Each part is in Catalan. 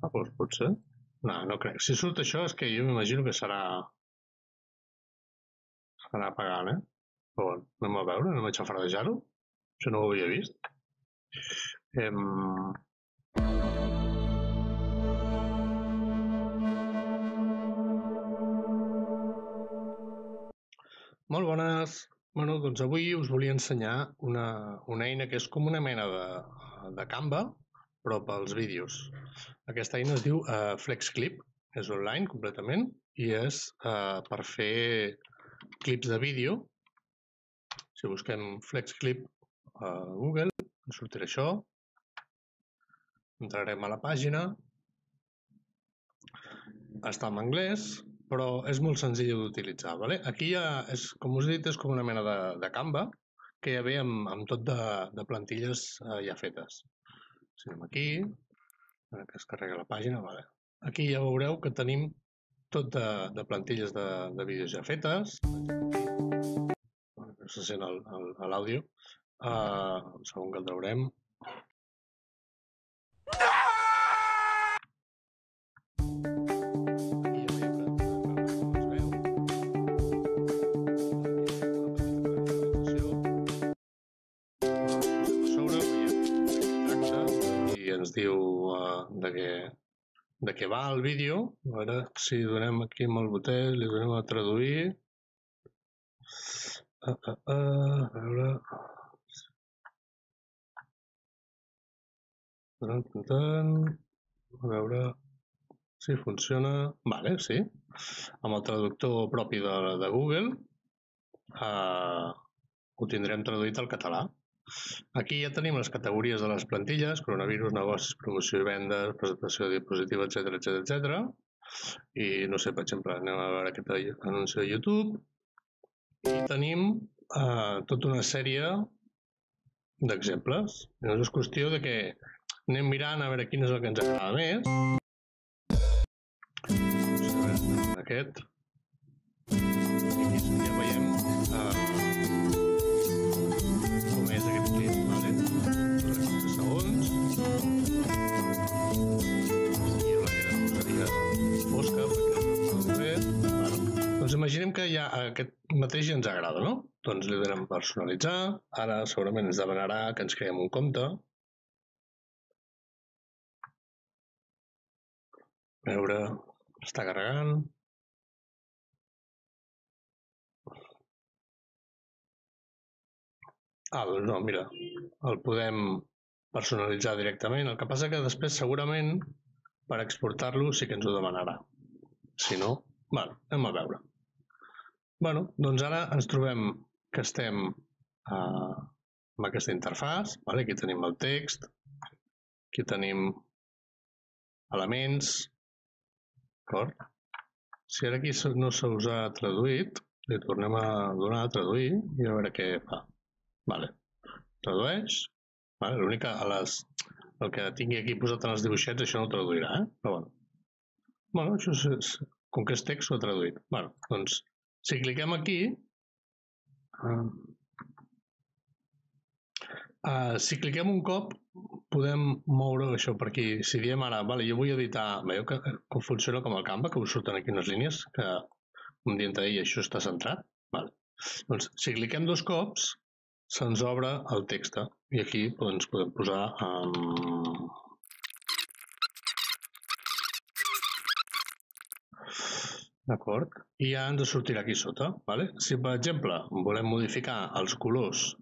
Doncs potser. No, no crec. Si surt això és que jo m'imagino que serà pagant, eh? Però bueno, anem a veure, anem a xafardejar-ho. Això no ho havia vist. Molt bones. Bueno, doncs avui us volia ensenyar una eina que és com una mena de Canva, però pels vídeos. Aquesta eina es diu FlexClip, és online completament i és per fer clips de vídeo. Si busquem FlexClip a Google, ens sortirà això. Entrarem a la pàgina. Està en anglès, però és molt senzill d'utilitzar. Vale? Aquí ja, com us he dit, és com una mena de Canva que ja ve amb tot de plantilles ja fetes. Si anem aquí, ara que es carrega la pàgina, vale. Aquí ja veureu que tenim tot de plantilles de vídeos ja fetes. No se sent l'àudio. Un segon que el traurem. Ens diu de què va el vídeo. A veure si donem aquí amb el botell, li donem a traduir. A veure... A veure si funciona. Vale, sí. Amb el traductor propi de Google ho tindrem traduït al català. Aquí ja tenim les categories de les plantilles: coronavirus, negocis, promoció i vendes, presentació de diapositiva, etc. I no sé, per exemple, anem a veure aquest anunci de YouTube i tenim tota una sèrie d'exemples. Llavors és qüestió de que anem mirant a veure quin és el que ens agrada més. Aquest. I aquí ja veiem com és aquest clip, vale? 30 segons. I la queda seria fosca, perquè no ho bé. Doncs imaginem que ja aquest mateix ja ens agrada, no? Doncs li donem personalitzar. Ara segurament ens demanarà que ens creem un compte. A veure, està carregant. Doncs no, mira, el podem personalitzar directament. El que passa que després segurament per exportar-lo sí que ens ho demanarà. Si no, anem a veure. Doncs ara ens trobem que estem amb aquesta interfàs. Aquí tenim el text, aquí tenim elements. Si ara aquí no se us ha traduït, li tornem a donar a traduir i a veure què fa. Tradueix. L'únic que el que tingui aquí posat en els dibuixets això no ho traduirà, però això com que és text ho ha traduït. Doncs si cliquem aquí, si cliquem un cop podem moure això per aquí. Si diem ara, jo vull editar, veieu com funciona com el Canva, que us surten aquí unes línies que un dient d'ahir això està centrat. Doncs si cliquem 2 cops se'ns obre el text i aquí podem posar d'acord? I ja ens sortirà aquí sota. Si per exemple volem modificar els colors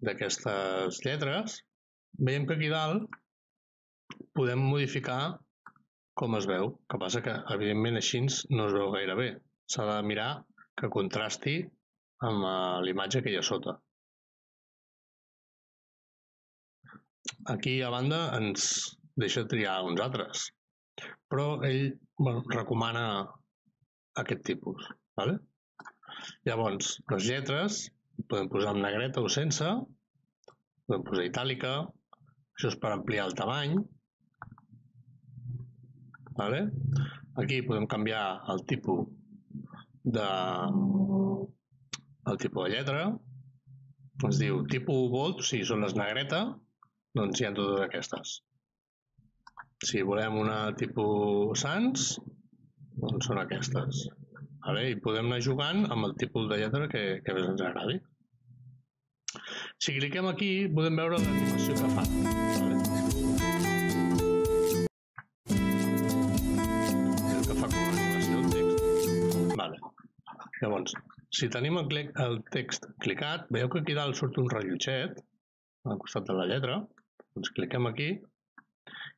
d'aquestes lletres, veiem que aquí dalt podem modificar com es veu. El que passa que evidentment així no es veu gaire bé. S'ha de mirar que contrasti amb l'imatge que hi ha sota. Aquí a banda ens deixa triar uns altres, però ell recomana aquest tipus. Llavors, les lletres podem posar en negreta o sense, podem posar itàlica, això és per ampliar el tamany. Aquí podem canviar el tipus de lletra, ens diu tipus bold, o sigui, són les negreta, doncs hi ha totes aquestes. Si volem una tipus Sans, doncs són aquestes. I podem anar jugant amb el tipus de lletra que més ens agradi. Si cliquem aquí, podem veure l'animació que fa. Que fa com l'animació del text. Llavors, si tenim el text clicat, veieu que aquí dalt surt un rellotget al costat de la lletra. Doncs cliquem aquí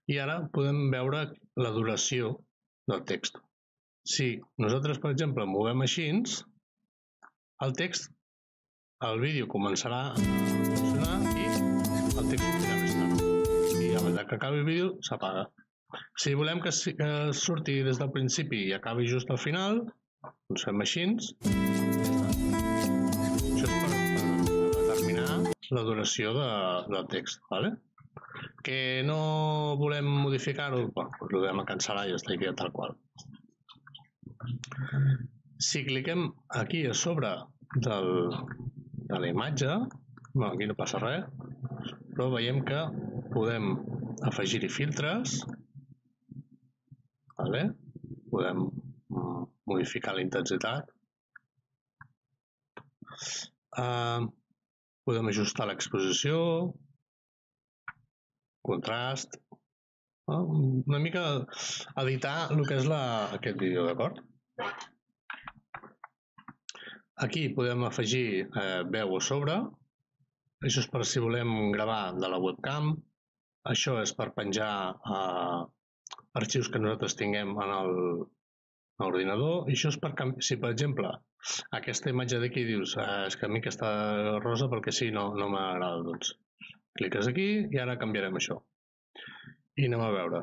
i ara podem veure la duració del text. Si nosaltres, per exemple, movem així, el text, el vídeo començarà a funcionar i el text sortirà més tard. I a mesura que acabi el vídeo, s'apaga. Si volem que surti des del principi i acabi just al final, doncs fem així. Això és per determinar la duració del text. Que no volem modificar-ho, doncs ho podem cancel·lar i ja està aquí tal qual. Si cliquem aquí a sobre de la imatge, aquí no passa res, però veiem que podem afegir-hi filtres, podem modificar la intensitat, podem ajustar l'exposició, contrast, una mica editar el que és aquest vídeo, d'acord? Aquí podem afegir veu a sobre, això és per si volem gravar de la webcam, això és per penjar arxius que nosaltres tinguem en l'ordinador, i això és per si, per exemple, aquesta imatge d'aquí dius és que a mi aquesta rosa perquè sí, no m'agrada, doncs cliques aquí i ara canviarem això. I anem a veure.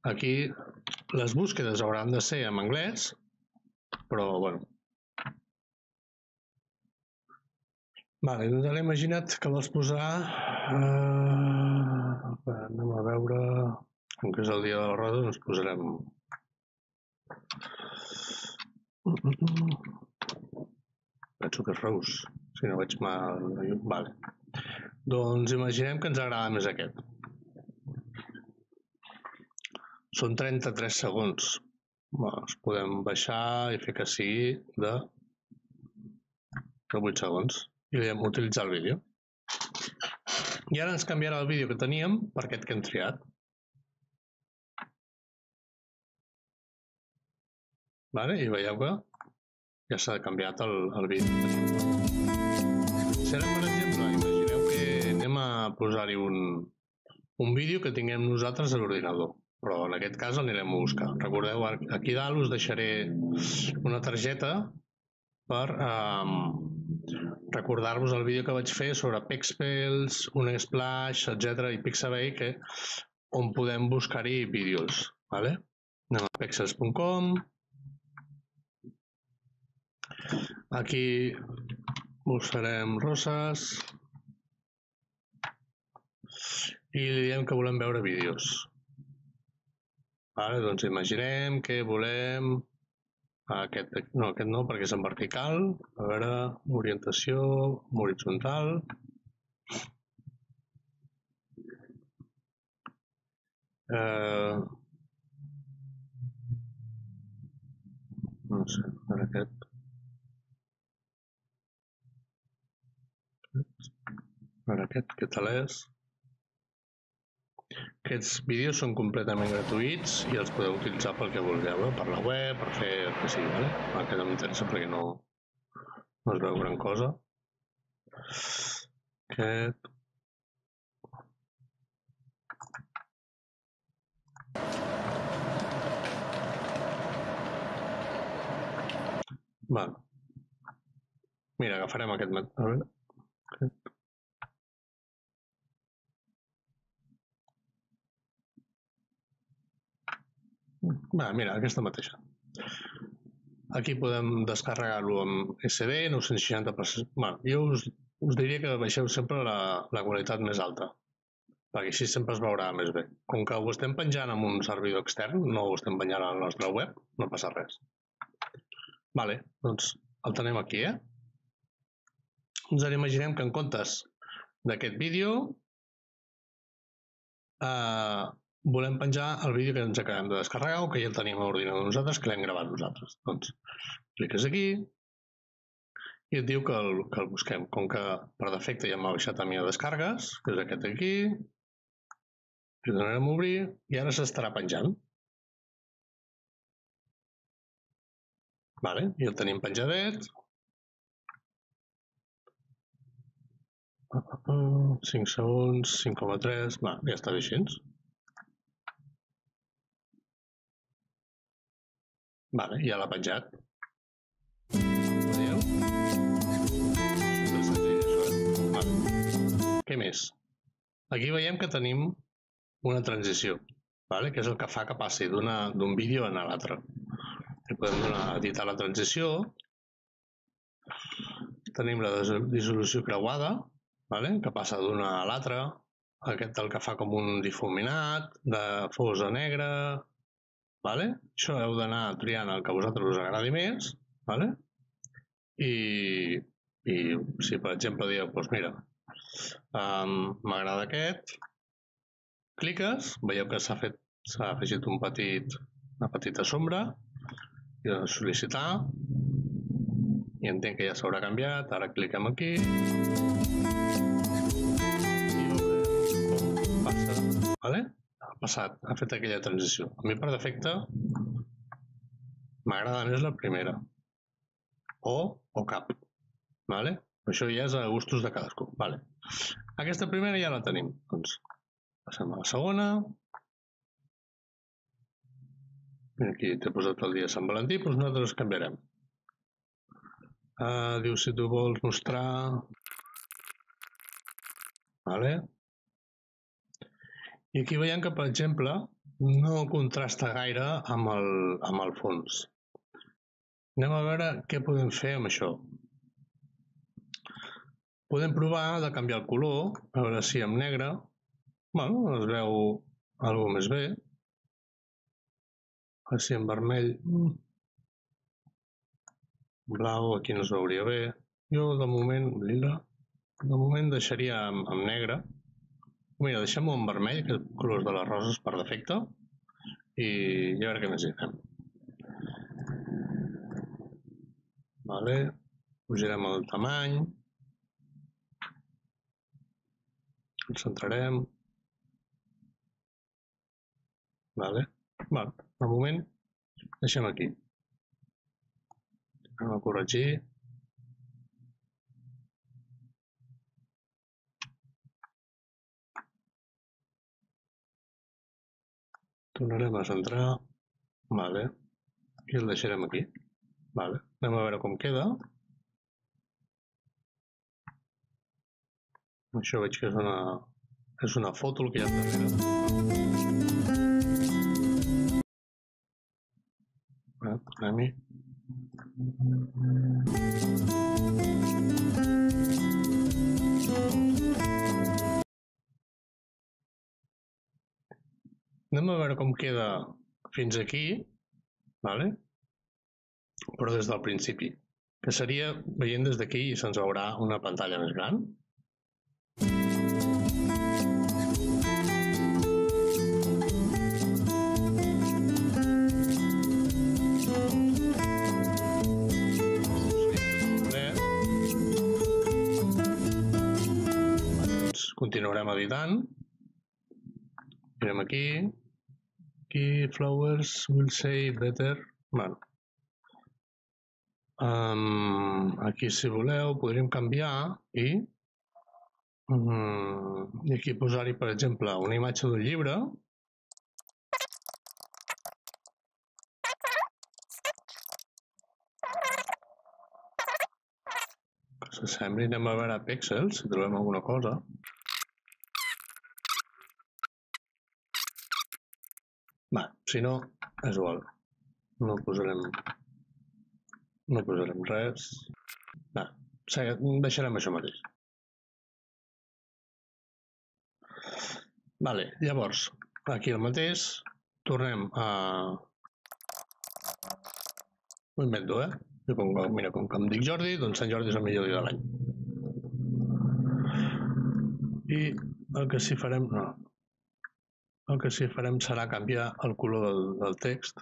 Aquí les búsquedes hauran de ser en anglès, però bueno. Doncs ara imagina't que vols posar... Anem a veure... Com que és el dia de la roda, doncs posarem... Penso que és Reus, si no veig mal. Doncs imaginem que ens agrada més aquest. Són 33 segons. Els podem baixar i fer que sigui de 8 segons. I li hem utilitzat el vídeo. I ara ens canviarà el vídeo que teníem per aquest que hem triat. I veieu que ja s'ha canviat el vídeo. Si ara, per exemple, imagineu que anem a posar-hi un vídeo que tinguem nosaltres a l'ordinador, però en aquest cas l'anirem a buscar. Recordeu, aquí dalt us deixaré una targeta per recordar-vos el vídeo que vaig fer sobre Pexels, Unsplash, etc. i Pixabay, on podem buscar-hi vídeos. Anem a pexels.com. Aquí buscarem roses i li diem que volem veure vídeos. Doncs imaginem que volem aquest no, perquè és en vertical. A veure, orientació horitzontal. No sé, a veure aquest. A veure aquest, què tal és? Aquests vídeos són completament gratuïts i els podeu utilitzar pel que vulgueu, per la web, per fer el que sigui. Aquest no m'interessa perquè no es veu gran cosa. Aquest. Mira, agafarem aquest. A veure. Aquest. Mira, aquesta mateixa. Aquí podem descarregar-lo amb SD, 960%. Jo us diria que baixeu sempre la qualitat més alta, perquè així sempre es veurà més bé. Com que ho estem penjant en un servidor extern, no ho estem penjant a la nostra web, no passa res. Doncs el tenim aquí, Ens ara imaginem que en comptes d'aquest vídeo volem penjar el vídeo que ens acabem de descarregar o que ja el tenim a l'ordinador nosaltres, que l'hem gravat nosaltres. Doncs cliques aquí i et diu que el busquem. Com que per defecte ja m'ha baixat a mi a descargues, que és aquest aquí, li donarem a obrir i ara s'estarà penjant. Vale, i el tenim penjadet. 5 segons, 5,3, va, ja està bé així. Vale, ja l'ha penjat. Veieu? Super senzill, això, Vale. Què més? Aquí veiem que tenim una transició, vale? Que és el que fa que passi d'un vídeo a l'altre. I podem editar la transició. Tenim la dissolució creuada, vale? Que passa d'una a l'altra. Aquest el que fa com un difuminat, de fos a negre. Vale? Això heu d'anar triant el que a vosaltres us agradi més. Vale? I si per exemple dieu, doncs mira, m'agrada aquest, cliques, veieu que s'ha afegit una petita sombra, i de sol·licitar, i entenc que ja s'haurà canviat, ara cliquem aquí, i veurem com passa, vale? Ha fet aquella transició. A mi per defecte m'agrada més la primera, o cap, vale? Això ja és a gustos de cadascú, vale? Aquesta primera ja la tenim, doncs passem a la segona. Aquí t'he posat el dia de Sant Valentí, doncs nosaltres canviarem. Diu si tu vols mostrar... Vale? I aquí veiem que, per exemple, no contrasta gaire amb el fons. Anem a veure què podem fer amb això. Podem provar de canviar el color, a veure si amb negre, bueno, es veu alguna més bé. Així en vermell, blau, aquí no es veuria bé. Jo de moment, lila, de moment deixaria amb negre. Mira, deixem-ho en vermell, que és el color de les roses per defecte, i a veure què més hi fem. Vale, pujarem el tamany, ens centrarem. Vale, de moment deixem aquí. Anem a corregir. Tornarem a centrar. Vale. I el deixarem aquí. Vale. Anem a veure com queda. Això veig que és una foto el que hi ha darrere. Anem-hi. Anem a veure com queda fins aquí, vale? Però des del principi, que seria veient des d'aquí i se'ns veurà una pantalla més gran. Continuarem editant. Mirem aquí. Aquí, flowers will say better. Bueno. Aquí, si voleu, podríem canviar i aquí posar-hi, per exemple, una imatge d'un llibre. Que s'assembli. Anem a veure píxels, si trobem alguna cosa. Si no, és igual. No posarem res. Deixarem això mateix. Vale, llavors, aquí el mateix. Tornem a... Ho invento, Mira, com que em dic Jordi, doncs Sant Jordi és el millor dia de l'any. I el que sí farem... el que sí farem serà canviar el color del text.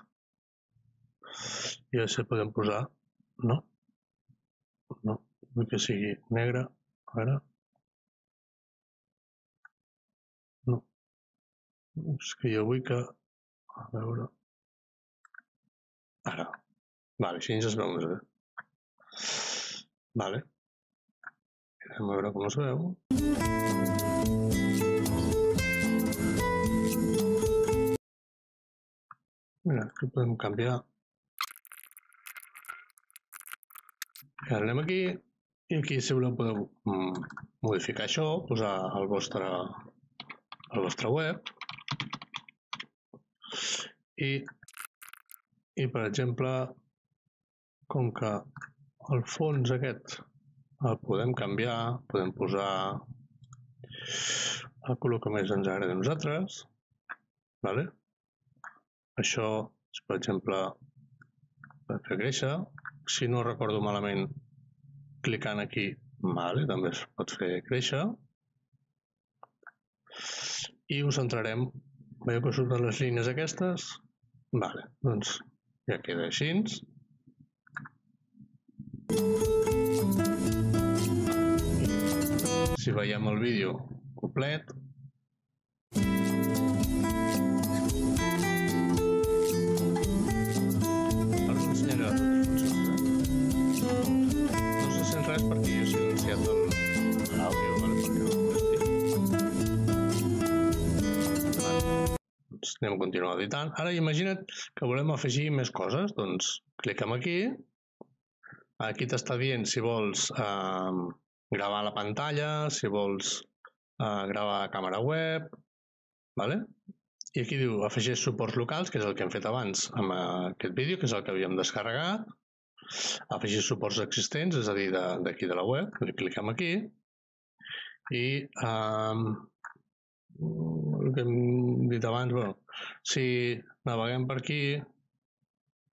I així podem posar, no, vull que sigui negre, ara, no, és que jo vull que, a veure, ara, vale, així ens es veu més bé. Vale, anem a veure com es veu. Mira, aquí podem canviar. I ara anem aquí, i aquí si voleu podeu modificar això, posar el vostre web, i per exemple, com que el fons aquest el podem canviar, podem posar el color que més ens agrada a nosaltres, vale? Això, per exemple, per fer créixer, si no recordo malament, clicant aquí, vale, també es pot fer créixer, i ho centrarem, veieu que surten les línies aquestes? Vale, doncs ja queda així. Si veiem el vídeo complet, ara us ensenyaré les funcions. No se sent res perquè jo he silenciat l'àudio, perquè no molesti. Doncs anem a continuar editant. Ara imagina't que volem afegir més coses, doncs cliquem aquí. Aquí t'està dient si vols gravar la pantalla, si vols gravar a càmera web, vale? I aquí diu afegeix suports locals, que és el que hem fet abans amb aquest vídeo, que és el que havíem descarregat. Afegir suports existents, és a dir, d'aquí de la web, cliquem aquí, i el que hem dit abans, bueno, si naveguem per aquí,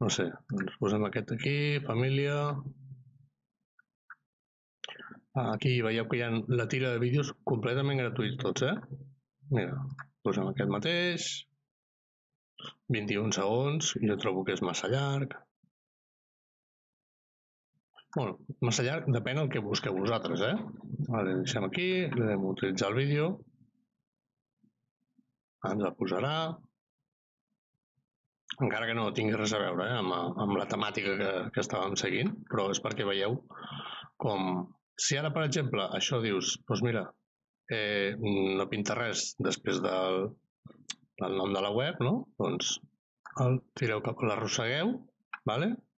no sé, ens posem aquest aquí, família. Aquí veieu que hi ha la tira de vídeos completament gratuïts tots, Mira, posem aquest mateix, 21 segons, jo trobo que és massa llarg. Bueno, massa llarg depèn del que busqueu vosaltres, Ara deixem aquí, anem a utilitzar el vídeo. Ens el posarà. Encara que no tingui res a veure amb la temàtica que estàvem seguint, però és perquè veieu com... Si ara, per exemple, això dius, doncs mira, no pinta res després del nom de la web, no? Doncs el tireu cap, l'arrossegueu,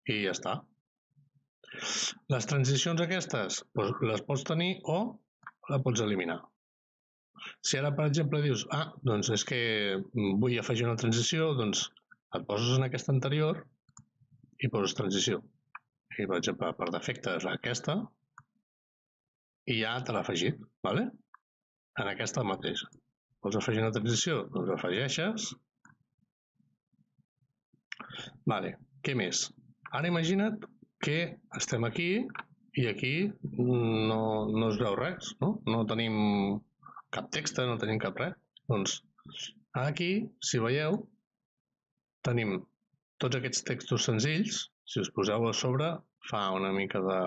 i ja està. Les transicions aquestes les pots tenir o la pots eliminar. Si ara, per exemple, dius, doncs és que vull afegir una transició, doncs et poses en aquesta anterior i poses transició. I, per exemple, per defecte és aquesta i ja te l'ha afegit, en aquesta mateixa. Vols afegir una transició? Doncs afegeixes. Què més? Ara imagina't que estem aquí i aquí no es veu res, no tenim cap text, no tenim cap res. Doncs aquí, si veieu, tenim tots aquests textos senzills. Si us poseu a sobre, fa una mica de...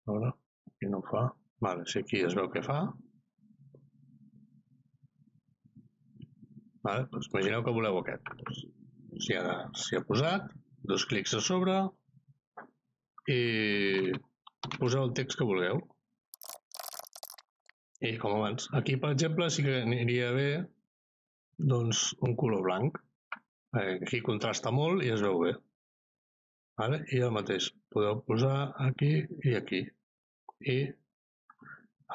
A veure, aquí no ho fa. Si aquí es veu què fa. Doncs imagineu que voleu aquest. S'hi ha posat, 2 clics a sobre i poseu el text que vulgueu. I com abans, aquí per exemple sí que aniria bé doncs un color blanc. Aquí contrasta molt i es veu bé. I el mateix, podeu posar aquí i aquí. I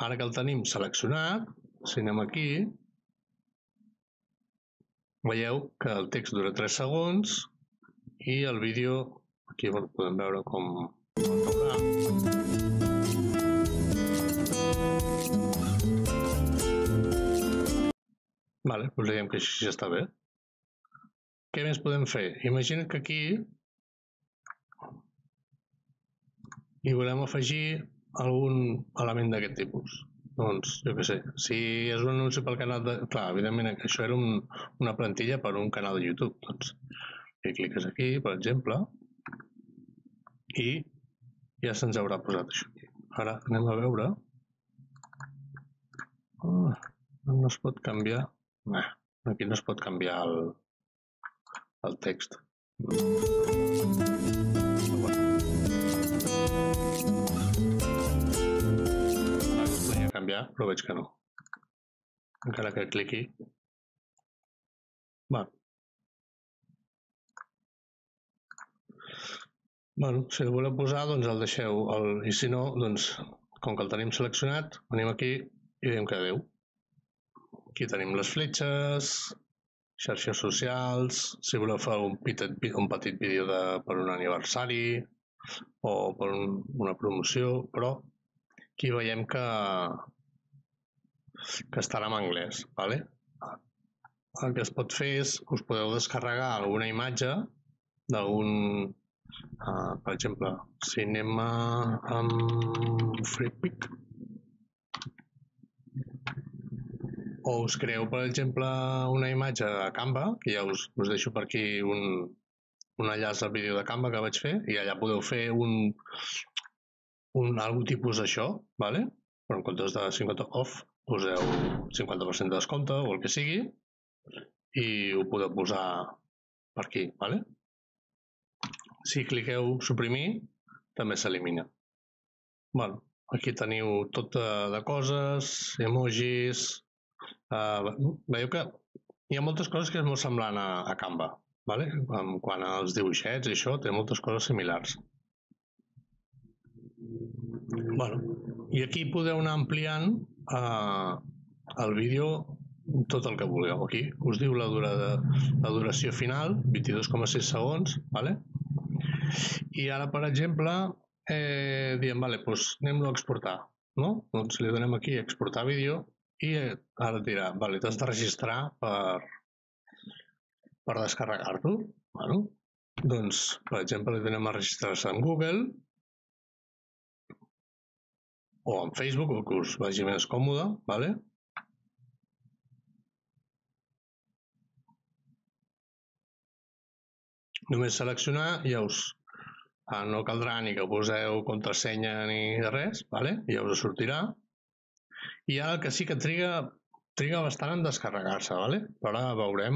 ara que el tenim seleccionat, si anem aquí, veieu que el text dura 3 segons i el vídeo, aquí podem veure com es veurà. Doncs diguem que així està bé. Què més podem fer? Imagina't que aquí hi volem afegir algun element d'aquest tipus. doncs, jo què sé, si és un anunci pel canal de... Clar, evidentment, això era una plantilla per un canal de YouTube, doncs li cliques aquí, per exemple, i ja se'ns haurà posat això aquí. Ara anem a veure. No es pot canviar... Aquí no es pot canviar el text. Podria canviar, però veig que no. Encara que cliqui. Bueno, si el voleu posar, doncs el deixeu. I si no, doncs, com que el tenim seleccionat, venim aquí i diem que adeu. Aquí tenim les fletxes, xarxes socials, si voleu fer un petit vídeo per un aniversari o per una promoció, però aquí veiem que estarà en anglès. ¿Vale? El que es pot fer és que us podeu descarregar alguna imatge d'algun, per exemple, cinema amb FreePic, o us creeu, per exemple, una imatge a Canva, que ja us deixo per aquí un enllaç al vídeo de Canva que vaig fer, i allà podeu fer algun tipus d'això, ¿vale? Però en comptes de 50 off, poseu 50% de descompte o el que sigui, i ho podeu posar per aquí, ¿vale? Si cliqueu suprimir, també s'elimina. Bueno, aquí teniu tot de coses, emojis... Veieu que hi ha moltes coses que és molt semblant a Canva, ¿vale? Quan als dibuixets i això, té moltes coses similars. Bueno, i aquí podeu anar ampliant el vídeo tot el que vulgueu. Aquí us diu la duració final, 22,6 segons, ¿vale? I ara, per exemple, diem, vale, doncs anem-lo a exportar, no? Doncs li donem aquí exportar vídeo i ara et dirà, vale, t'has de registrar per descarregar-lo. Bueno, doncs, per exemple, li donem a registrar-se en Google o en Facebook, el que us vagi més còmode, ¿vale? Només seleccionar, ja no caldrà ni que poseu contrasenya ni res, ¿vale? Ja us sortirà. I ara el que sí que triga bastant en descarregar-se, ¿vale? Però ara veurem...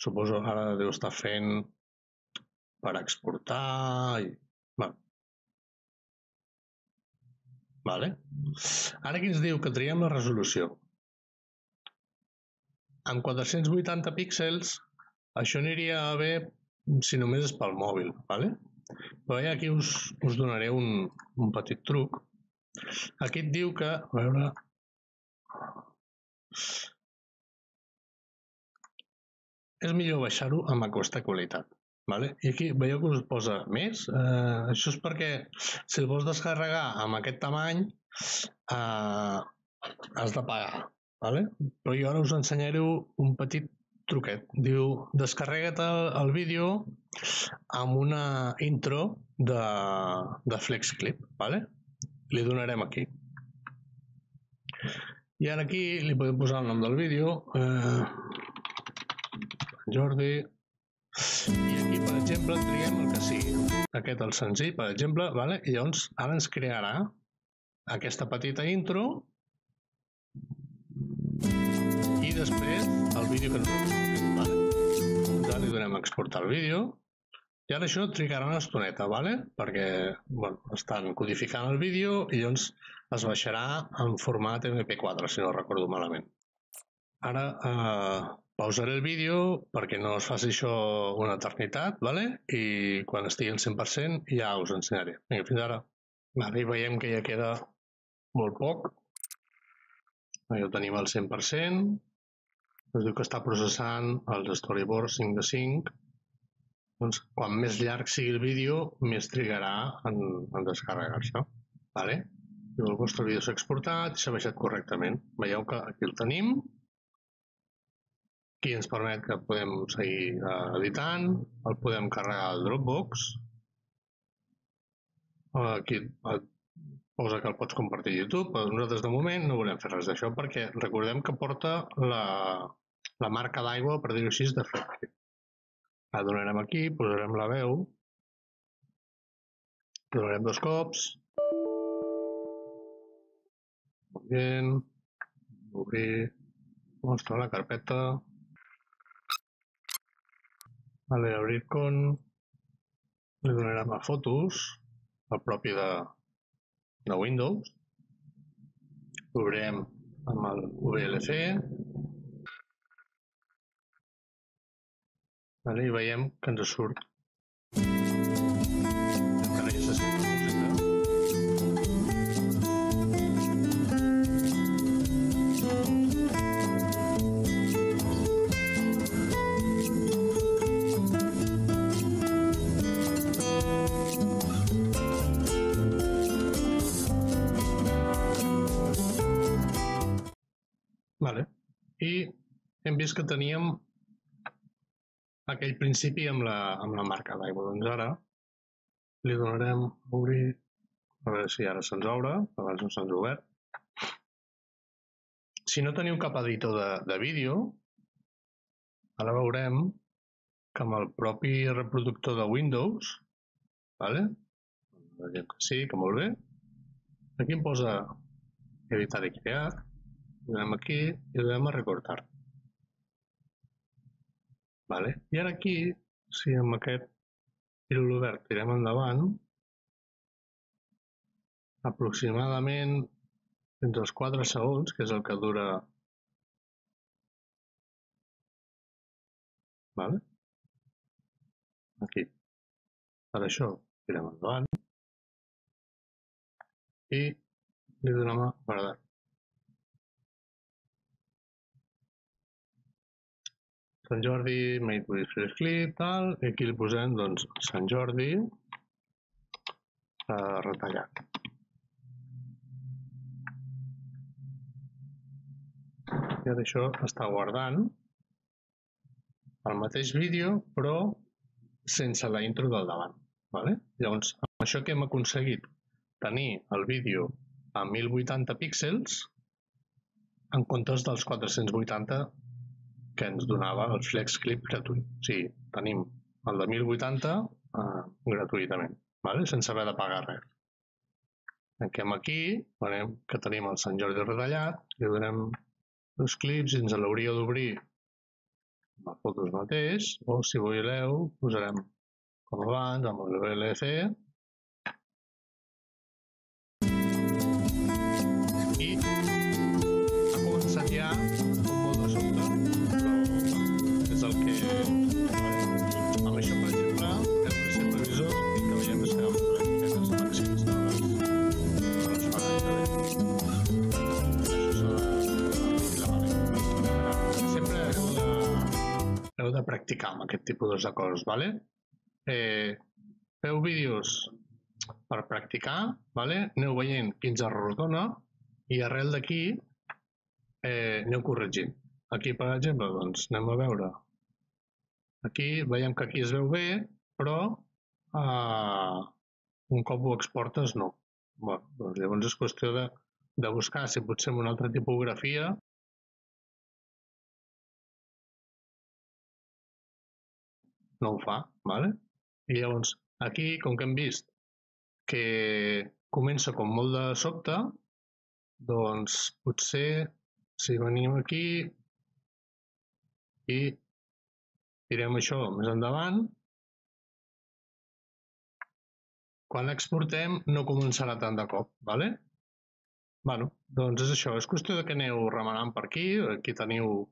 Suposo que ara deu estar fent per exportar... Vale. Ara aquí ens diu que triem la resolució. Amb 480 píxels, això aniria bé si només és pel mòbil, ¿vale? Però ja aquí us donaré un petit truc. Aquí et diu que, a veure... És millor baixar-ho amb aquesta qualitat. ¿Vale? I aquí veieu que us posa més. Això és perquè si el vols descarregar amb aquest tamany has de pagar. ¿Vale? Però jo ara us ensenyaré un petit truquet. Diu, descarrega't el vídeo amb una intro de FlexClip. ¿Vale? Li donarem aquí. I ara aquí li podem posar el nom del vídeo. Jordi... I aquí, per exemple, triem el que sigui. Aquest el senzill, per exemple, vale? I llavors ara ens crearà aquesta petita intro i després el vídeo que nosaltres hem fet. Vale? Ara li donem a exportar el vídeo i ara això trigarà una estoneta, vale? Perquè estan codificant el vídeo i llavors es baixarà en format MP4, si no recordo malament. Ara pausaré el vídeo perquè no es faci això una eternitat, ¿vale? I quan estigui al 100% ja us ensenyaré. Vinga, fins ara. Ara hi veiem que ja queda molt poc. Ja ho tenim al 100%. Ens diu que està processant els storyboards 5 de 5. Doncs, quan més llarg sigui el vídeo, més trigarà en descarregar-se. ¿Vale? El vostre vídeo s'ha exportat i s'ha baixat correctament. Veieu que aquí el tenim. Aquí ens permet que podem seguir editant, el podem carregar al Dropbox. Aquí posa que el pots compartir a YouTube, però nosaltres de moment no volem fer res d'això perquè recordem que porta la marca d'aigua, per dir-ho així, de Flipkit. La donarem aquí, posarem la veu, donarem 2 cops, molt bé, obrir, mostra la carpeta, vale, abrir con, li donarem a fotos, el propi de Windows, obrirem amb el VLC, vale, i veiem que ens surt encara ja se sent la música. Vale. I hem vist que teníem aquell principi amb la marca d'aigua. Doncs ara li donarem a obrir, a veure si ara se'ns obre, abans no se'ns ha obert. Si no teniu cap editor de vídeo, ara veurem que amb el propi reproductor de Windows, vale? Veiem que sí, que molt bé. Aquí em posa editar i crear, donem aquí i donem a recortar. Vale. I ara aquí, si amb aquest fil obert tirem endavant, aproximadament fins als 4 segons, que és el que dura. Vale. Aquí. Per això tirem endavant i li donem a guardar. Sant Jordi, made with Flipkit, tal, i aquí li posem, doncs, Sant Jordi retallat. I ara això està guardant el mateix vídeo, però sense la intro del davant. Vale? Llavors, amb això que hem aconseguit tenir el vídeo a 1080 píxels en comptes dels 480 que ens donava el Flex Clip gratuït. O sigui, tenim el de 1080 gratuïtament, vale? Sense haver de pagar res. Tanquem aquí, veurem que tenim el Sant Jordi retallat, li donem 2 clips i ens l'hauria d'obrir amb les fotos mateix, o si voleu, posarem com abans amb el VLC i ha començat ja un molt de sobte, però és el que... Amb això, per exemple, hem de ser previsors i que veiem que estem amb les màxims de les fases de bé. Això s'ha de vigilar malament. Sempre heu de practicar amb aquest tipus de coses, vale? Feu vídeos per practicar, vale? Aneu veient quins errors dona i arrel d'aquí aneu corregint. Aquí, per exemple, doncs, anem a veure. Aquí veiem que aquí es veu bé, però un cop ho exportes no. Bueno, doncs llavors és qüestió de buscar si potser amb una altra tipografia no ho fa, vale? I llavors aquí, com que hem vist que comença com molt de sobte, doncs potser si venim aquí i tirem això més endavant, quan l'exportem no començarà tant de cop, vale? Bueno, doncs és això, és qüestió que aneu remenant per aquí, aquí teniu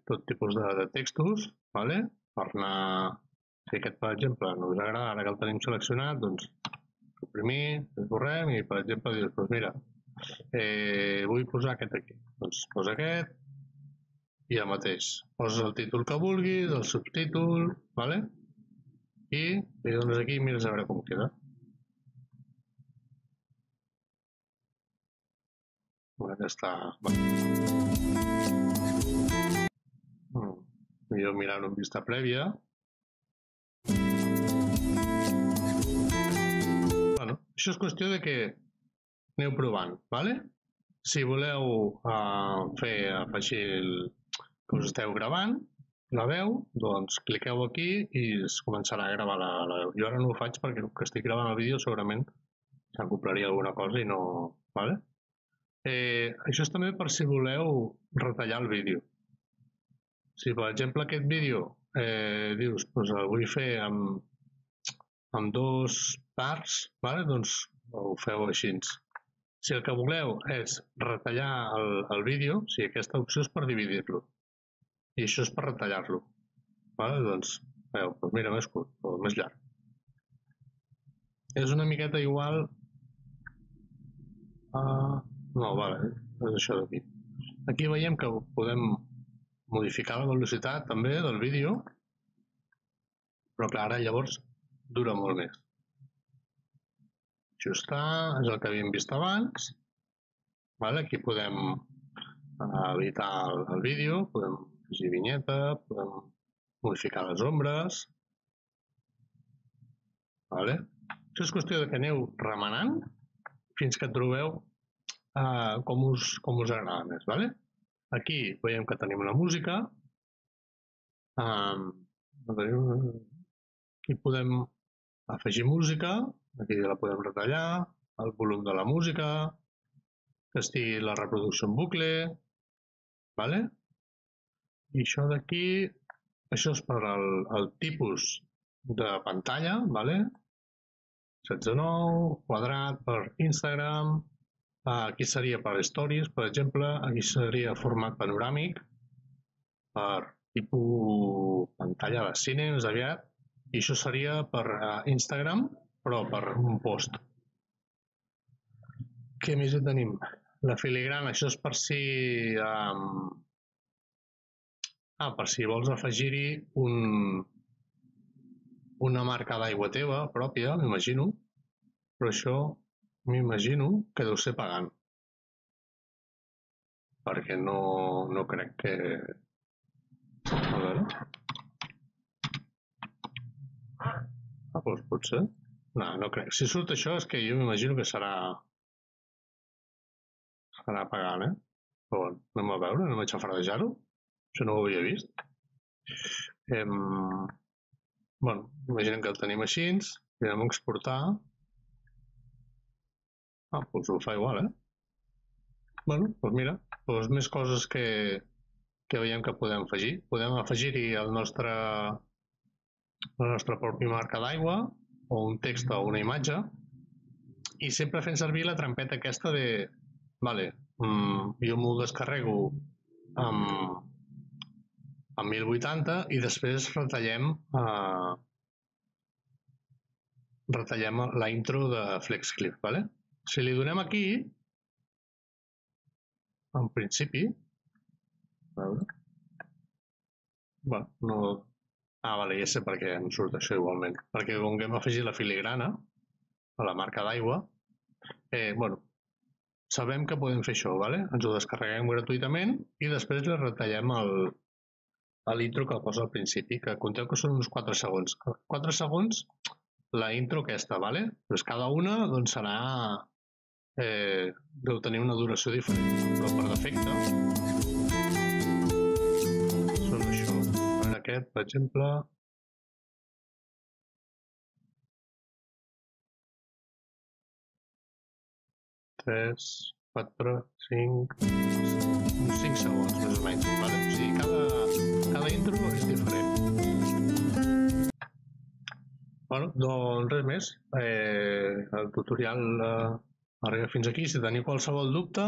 tot tipus de textos, vale? Per anar, si aquest per exemple no us agrada, ara que el tenim seleccionat, doncs suprimir, esborrem i per exemple dius, doncs mira, vull posar aquest aquí, doncs posa aquest i el mateix, poses el títol que vulguis, el subtítol, vale? I li dones aquí i mires a veure com queda. Ara està... Millor mirar-ho en vista prèvia. Bueno, això és qüestió de que aneu provant, ¿vale? Si voleu afegir que us esteu gravant la veu, doncs cliqueu aquí i es començarà a gravar la veu. Jo ara no ho faig perquè que estic gravant el vídeo segurament s'acoplaria alguna cosa i no... ¿vale? Això és també per si voleu retallar el vídeo. Si per exemple aquest vídeo dius doncs el vull fer amb dos parts, ¿vale? Doncs ho feu així. Si el que voleu és retallar el vídeo, o sigui, aquesta opció és per dividir-lo i això és per retallar-lo, ¿vale? Doncs, veieu, doncs mira, més curt o més llarg. És una miqueta igual a... No, vale, és això d'aquí. Aquí veiem que podem modificar la velocitat també del vídeo, però clar, ara llavors dura molt més. Ajustar, és el que havíem vist abans. Vale? Aquí podem editar el vídeo, podem afegir vinyeta, podem modificar les ombres. Vale? Això és qüestió de que aneu remenant fins que trobeu com us agrada més. Vale? Aquí veiem que tenim la música. Aquí podem afegir música, aquí la podem retallar, el volum de la música, que estigui la reproducció en bucle, ¿vale? I això d'aquí, això és per el tipus de pantalla, ¿vale? 16:9, quadrat per Instagram, aquí seria per Stories, per exemple, aquí seria format panoràmic, per tipus pantalla de cine més aviat, i això seria per Instagram, però per un post. Què més hi tenim? La filigrana, això és per si... per si vols afegir-hi una marca d'aigua teva pròpia, m'imagino, però això m'imagino que deu ser pagant. Perquè no crec que... A veure... doncs potser. No crec. Si surt això és que jo m'imagino que serà pagant, Però bueno, anem a veure, anem a xafardejar-ho. Això no ho havia vist. Bueno, imaginem que el tenim així, i anem a exportar. Doncs ho fa igual, Bueno, doncs mira, doncs més coses que veiem que podem afegir. Podem afegir-hi la nostra pròpia marca d'aigua, o un text o una imatge, i sempre fent servir la trampeta aquesta de vale, jo m'ho descarrego amb 1080 i després retallem la intro de FlexClip, vale? Si li donem aquí, en principi, a veure, bueno, no... vale, ja sé per què em surt això igualment, perquè com que hem afegit la filigrana a la marca d'aigua, bueno, sabem que podem fer això, vale? Ens ho descarreguem gratuïtament i després li retallem l'intro que posa al principi, que compteu que són uns 4 segons. 4 segons la intro aquesta, vale? Doncs cada una doncs, serà... deu tenir una duració diferent, però per defecte són això. En aquest, per exemple, 3, 4, 5, uns 5 segons, més o menys. Vale? O sigui, cada intro és diferent. Bueno, doncs res més. El tutorial arriba fins aquí. Si teniu qualsevol dubte,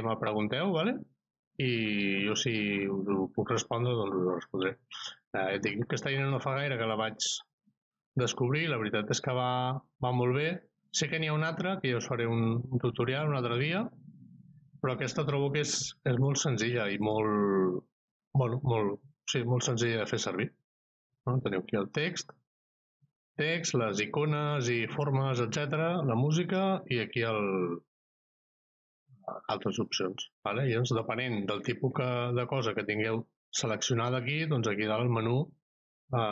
me'l pregunteu, vale? I jo si us ho puc respondre, doncs us ho respondré. Dic que aquesta eina no fa gaire que la vaig descobrir, la veritat és que va molt bé. Sé que n'hi ha una altra, que jo us faré un tutorial un altre dia, però aquesta trobo que és molt senzilla i molt senzilla de fer servir. Teniu aquí el text, les icones i formes, etc., la música i aquí altres opcions. Vale? I llavors, depenent del tipus de cosa que tingueu seleccionada aquí, doncs aquí dalt el menú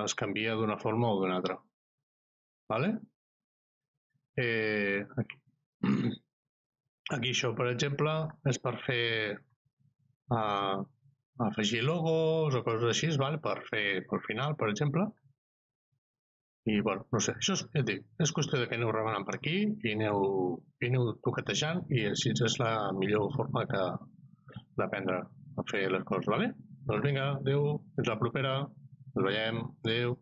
es canvia d'una forma o d'una altra. Vale? Aquí. Aquí això, per exemple, és per fer afegir logos o coses així, vale? Per fer pel final, per exemple. I, bueno, no sé, això ja et dic, és qüestió de que aneu remenant per aquí i aneu toquetejant i així és la millor forma d'aprendre a fer les coses, vale? Doncs vinga, adéu, fins la propera, ens veiem, adéu.